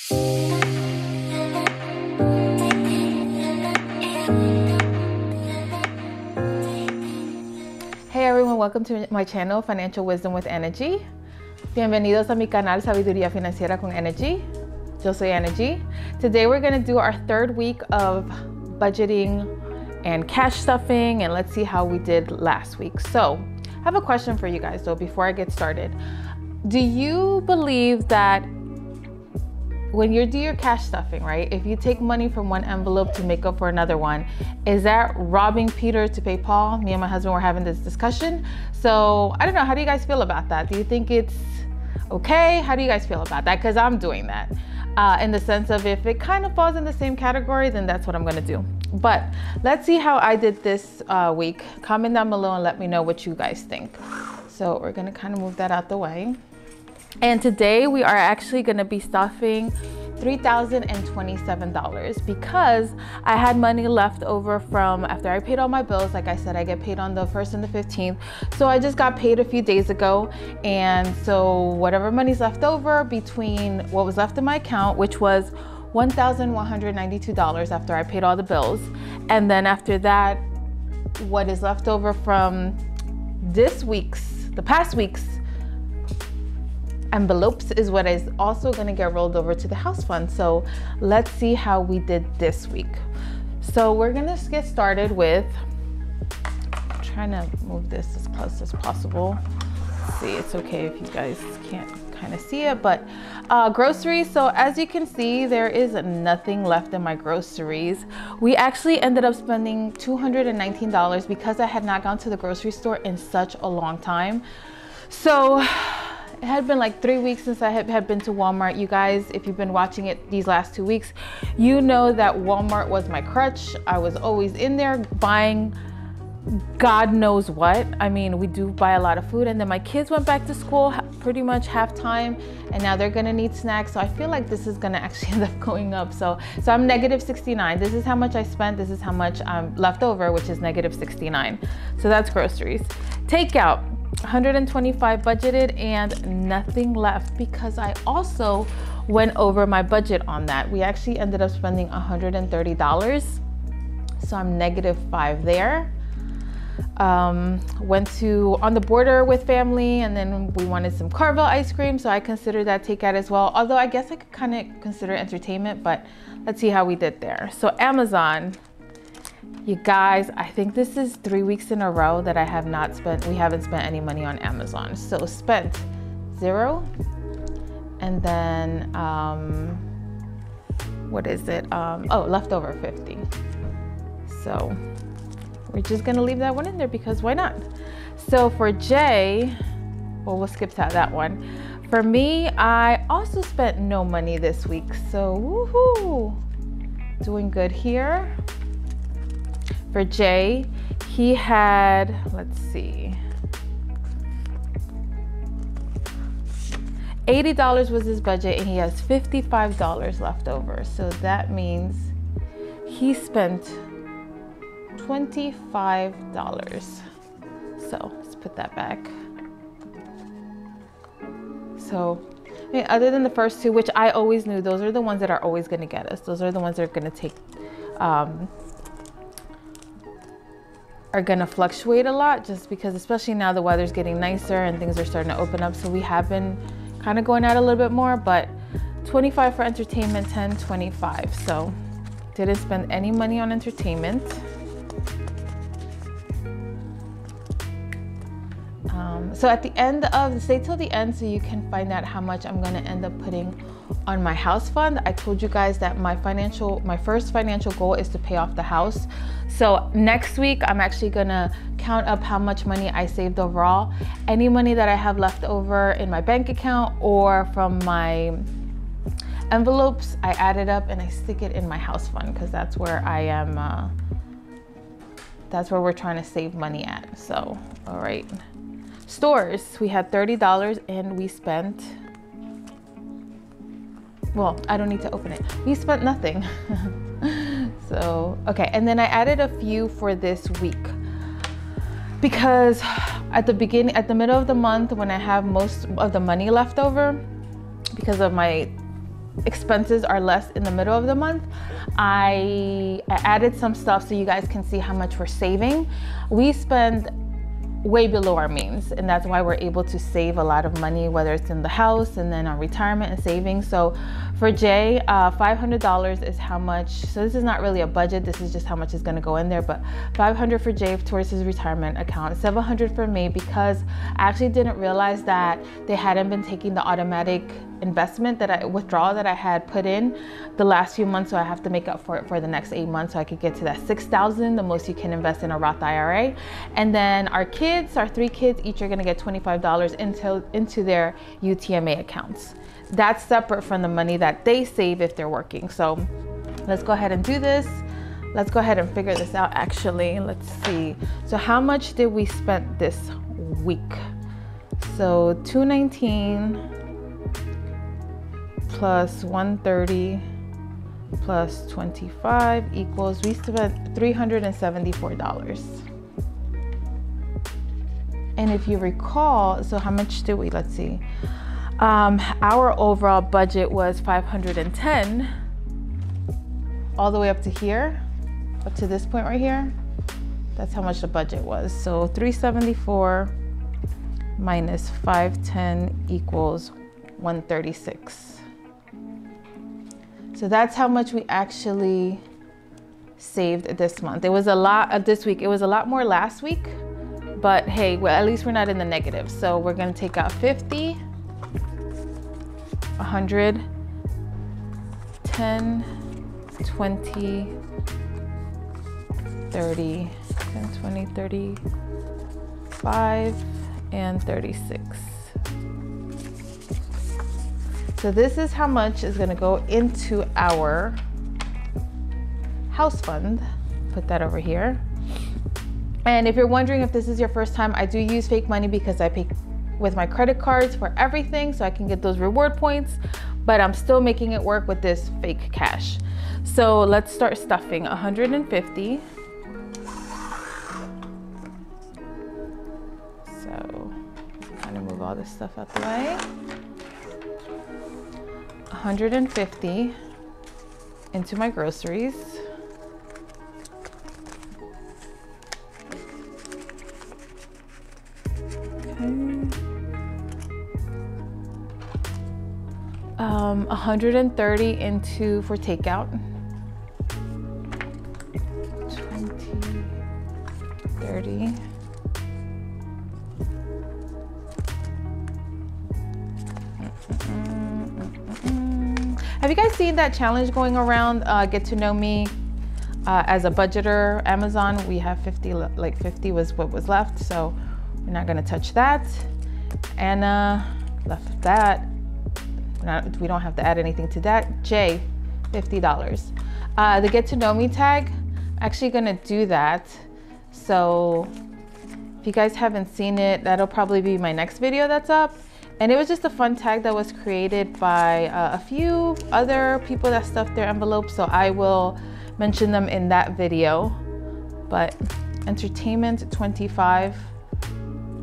Hey everyone, welcome to my channel, Financial Wisdom with AnaG. Bienvenidos a mi canal, Sabiduría Financiera con AnaG. Yo soy AnaG. Today we're gonna do our third week of budgeting and cash stuffing, and let's see how we did last week. So, I have a question for you guys though before I get started. Do you believe that when you do your cash stuffing, right, if you take money from one envelope to make up for another one, is that robbing Peter to pay Paul? Me and my husband were having this discussion. So I don't know, how do you guys feel about that? Do you think it's okay? How do you guys feel about that? Because I'm doing that in the sense of if it kind of falls in the same category, then that's what I'm gonna do. But let's see how I did this week. Comment down below and let me know what you guys think. So we're gonna kind of move that out the way. And today we are actually gonna be stuffing $3,027 because I had money left over from after I paid all my bills. Like I said, I get paid on the 1st and the 15th. So I just got paid a few days ago. And so whatever money's left over between what was left in my account, which was $1,192 after I paid all the bills. And then after that, what is left over from the past week's envelopes is what is also going to get rolled over to the house fund. So let's see how we did this week. So we're going to get started with, I'm trying to move this as close as possible. Let's see, it's okay if you guys can't kind of see it, but groceries. So as you can see, there is nothing left in my groceries. We actually ended up spending $219 because I had not gone to the grocery store in such a long time. So it had been like 3 weeks since I had been to Walmart. You guys, if you've been watching it these last 2 weeks, you know that Walmart was my crutch. I was always in there buying God knows what. I mean, we do buy a lot of food, and then my kids went back to school pretty much half time, and now they're gonna need snacks. So I feel like this is gonna actually end up going up. So I'm negative 69. This is how much I spent. This is how much I'm left over, which is negative 69. So that's groceries. Takeout. 125 budgeted and nothing left because I also went over my budget on that. We actually ended up spending $130. So I'm negative 5 there. Went to On the Border with family, and then we wanted some Carvel ice cream. So I considered that takeout as well. Although I guess I could kind of consider entertainment, but let's see how we did there. So Amazon. You guys, I think this is 3 weeks in a row that we haven't spent any money on Amazon. So spent 0. And then, what is it? Leftover 50. So we're just gonna leave that one in there because why not? So for J, well, we'll skip that one. For me, I also spent no money this week. So woohoo, doing good here. For Jay, he had, let's see, $80 was his budget and he has $55 left over. So that means he spent $25. So let's put that back. So, I mean, other than the first two, which I always knew, those are the ones that are always gonna get us. Those are the ones that are gonna take, are gonna fluctuate a lot just because, especially now the weather's getting nicer and things are starting to open up. So we have been kind of going out a little bit more, but 25 for entertainment, 10, 25. So didn't spend any money on entertainment. So at the end of, stay till the end so you can find out how much I'm gonna end up putting on my house fund. I told you guys that my first financial goal is to pay off the house. So next week, I'm actually gonna count up how much money I saved overall. Any money that I have left over in my bank account or from my envelopes, I add it up and I stick it in my house fund because that's where I am, that's where we're trying to save money at. So, all right. Stores, we had $30 and we spent, well, I don't need to open it. We spent nothing. So, okay. And then I added a few for this week because at the middle of the month when I have most of the money left over because of my expenses are less in the middle of the month, I added some stuff so you guys can see how much we're saving. We spend way below our means, and that's why we're able to save a lot of money, whether it's in the house and then on retirement and savings. So for Jay, $500 is how much, so this is not really a budget, this is just how much is going to go in there, but $500 for Jay towards his retirement account, $700 for me, because I actually didn't realize that they hadn't been taking the automatic investment withdrawal that I had put in the last few months, so I have to make up for it for the next 8 months so I could get to that $6,000, the most you can invest in a Roth IRA. And then our 3 kids each are going to get $25 into their UTMA accounts. That's separate from the money that they save if they're working. So let's go ahead and do this. Let's go ahead and figure this out. Actually, let's see. So how much did we spend this week? So $219 plus $130 plus 25 equals, we spent $374. And if you recall, so how much did we, let's see, our overall budget was 510 all the way up to here, up to this point right here. That's how much the budget was. So 374 minus 510 equals 136. So that's how much we actually saved this month. It was a lot this week. It was a lot more last week, but hey, well, at least we're not in the negative. So we're gonna take out 50, 100, 10, 20, 30, 10, 20, 35, and 36. So this is how much is gonna go into our house fund. Put that over here. And if you're wondering if this is your first time, I do use fake money because I pay with my credit cards for everything so I can get those reward points, but I'm still making it work with this fake cash. So let's start stuffing. 150. So kind of move all this stuff out the way. 150 into my groceries. Okay. 130 into for takeout. 20, 30. Have you guys seen that challenge going around, Get to Know Me as a budgeter, Amazon? We have 50, like 50 was what was left, so we're not gonna touch that. Anna left that. We don't have to add anything to that. Jay, $50. The Get to Know Me tag, I'm actually gonna do that. So if you guys haven't seen it, that'll probably be my next video that's up. And it was just a fun tag that was created by a few other people that stuffed their envelopes, so I will mention them in that video. But entertainment, 25.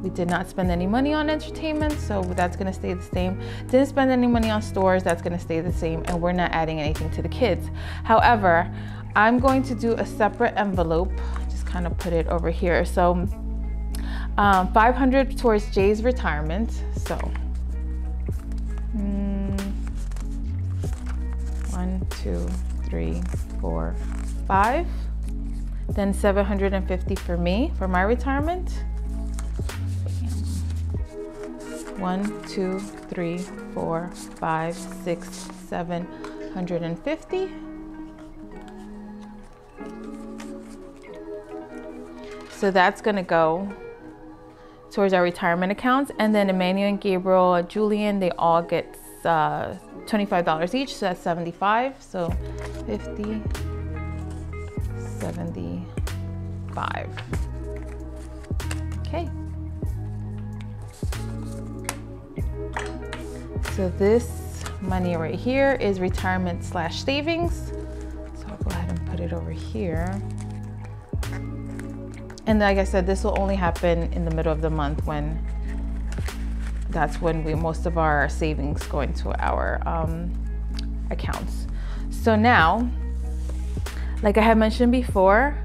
We did not spend any money on entertainment, so that's gonna stay the same. Didn't spend any money on stores, that's gonna stay the same, and we're not adding anything to the kids. However, I'm going to do a separate envelope, just kind of put it over here. So 500 towards Jay's retirement. So 1, 2, 3, 4, 5. Then 750 for me, for my retirement. 1, 2, 3, 4, 5, 6, 750. So that's gonna go towards our retirement accounts. And then Emmanuel and Gabriel, Julian, they all get $25 each, so that's 75. So 50, 75. Okay. So this money right here is retirement / savings. So I'll go ahead and put it over here. And like I said, this will only happen in the middle of the month, when that's when most of our savings go into our accounts. So now, like I had mentioned before,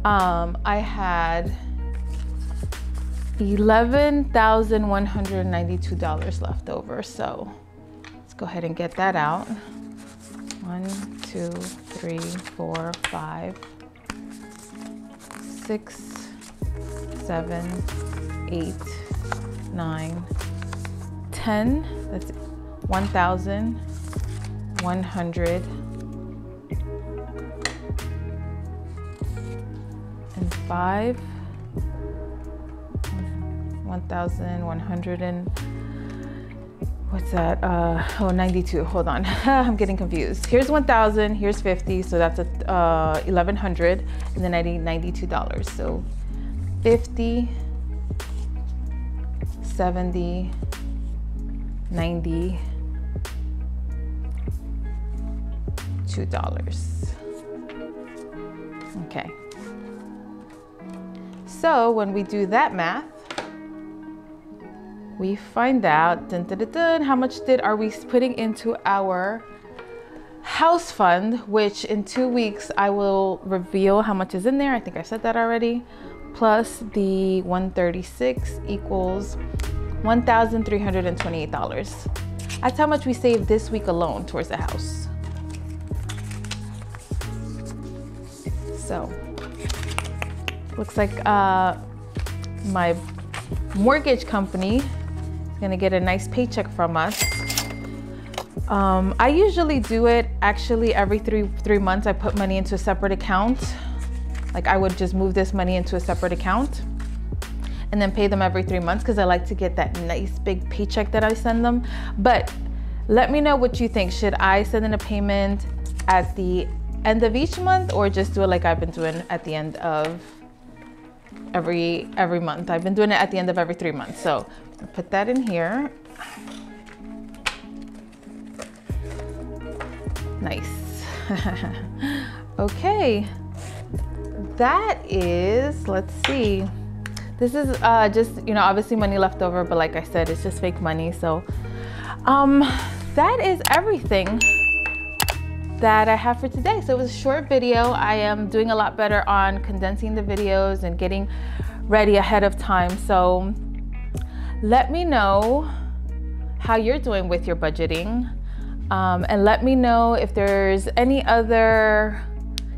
I had $11,192 left over. So let's go ahead and get that out. 1, 2, 3, 4, 5, 6, 7, 8, 9, 10. That's 1,105. And 1,100 and what's that? 92. Hold on, I'm getting confused. Here's 1,000. Here's 50. So that's a 1,100, and then I need $92. So 50, 70, 90, $2. Okay. So when we do that math, we find out how much are we putting into our house fund, which in 2 weeks I will reveal how much is in there. I think I said that already. Plus the 136 equals $1,328. That's how much we saved this week alone towards the house. So looks like my mortgage company is gonna get a nice paycheck from us. I usually do it actually every three months. I put money into a separate account. Like I would just move this money into a separate account and then pay them every 3 months because I like to get that nice big paycheck that I send them. But let me know what you think. Should I send in a payment at the end of each month or just do it like I've been doing at the end of every month? I've been doing it at the end of every 3 months. So I'll put that in here. Nice. Okay. That is, let's see. This is just, you know, obviously money left over, but like I said, it's just fake money. So that is everything that I have for today. So it was a short video. I am doing a lot better on condensing the videos and getting ready ahead of time. So let me know how you're doing with your budgeting, and let me know if there's any other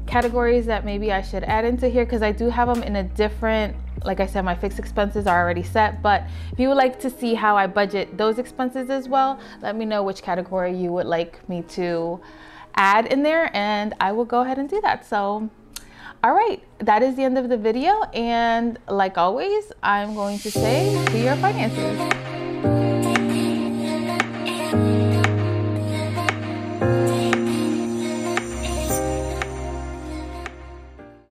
categories that maybe I should add into here, because I do have them in a different, like I said, my fixed expenses are already set, but if you would like to see how I budget those expenses as well, let me know which category you would like me to add in there, and I will go ahead and do that. So all right, that is the end of the video, and like always, I'm going to say, to your finances.